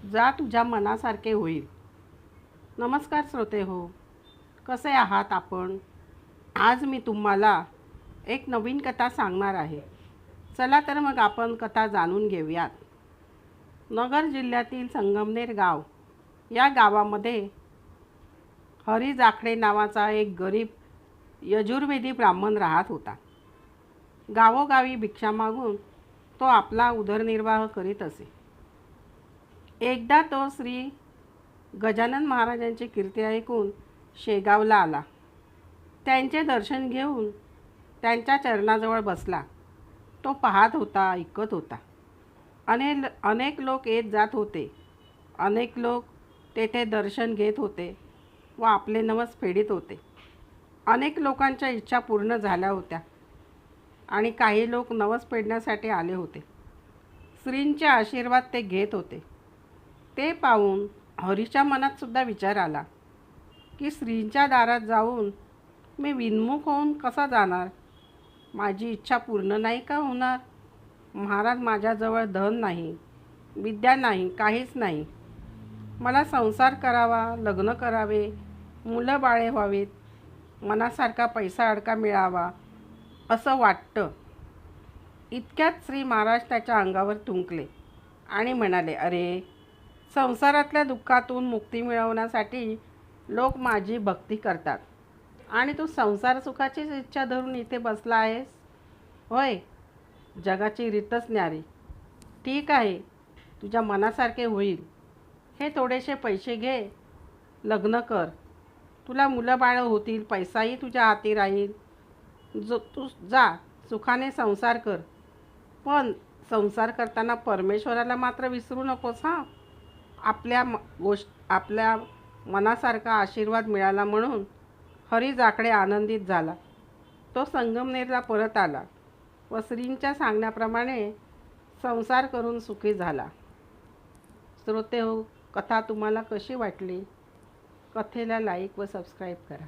जा तुझ्या मनासारखे होईल. नमस्कार श्रोते हो, कसे आहात आपण? आज मी तुम्हाला एक नवीन कथा सांगणार आहे. चला तर मग आपण कथा जाणून घेऊयात. नगर जिल्ह्यातील संगमनेर गाव या गावामध्ये हरी जाखडे नावाचा एक गरीब यजुर्वेदी ब्राह्मण राहत होता. गावोगावी भिक्षा मागून तो आपला उदरनिर्वाह करीत असे. एकदा तो श्री गजानन महाराजांची कीर्ती ऐकून शेगावला आला. त्यांचे दर्शन घेऊन त्यांच्या चरणाजवळ बसला. तो पाहत होता, ऐकत होता. अनेक लोक येत जात होते. अनेक लोक तेथे दर्शन घेत होते व आपले नवस फेडीत होते. अनेक लोकांच्या इच्छा पूर्ण झाल्या होत्या आणि काही लोक नवस फेडण्यासाठी आले होते. श्रींचे आशीर्वाद ते घेत होते. ते पाहून हरीच्या मनात सुद्धा विचार आला की श्रींच्या दारात जाऊन मी विनमुख होऊन कसा जाणार? माझी इच्छा पूर्ण नाही का होणार? महाराज, माझ्याजवळ धन नाही, विद्या नाही, काहीच नाही. मला संसार करावा, लग्न करावे, मुलं बाळे व्हावीत, मनासारखा पैसा अडका मिळावा असं वाटतं. इतक्यात श्री महाराज त्याच्या अंगावर थुंकले आणि म्हणाले, अरे, संसारातल्या दुःखातून मुक्ती मिळवण्यासाठी लोक माझी भक्ती करतात आणि तू संसार सुखाचीच इच्छा धरून इथे बसला आहेस होय? जगाची रीतच न्यारी. ठीक आहे, तुझ्या मनासारखे होईल. हे थोडेसे पैसे घे, लग्न कर, तुला मुलं बाळं होतील, पैसाही तुझ्या हाती राहील. तू जा, सुखाने संसार कर. पण संसार करताना परमेश्वराला मात्र विसरू नकोस हां. आपल्या मनासारखा आशीर्वाद मिळाला म्हणून हरी जाखडे आनंदित झाला. तो संगमनेरला परत आला व श्रींच्या सांगण्याप्रमाणे संसार करून सुखी झाला. श्रोते हो, कथा तुम्हाला कशी वाटली? कथेला लाईक व सबस्क्राईब करा.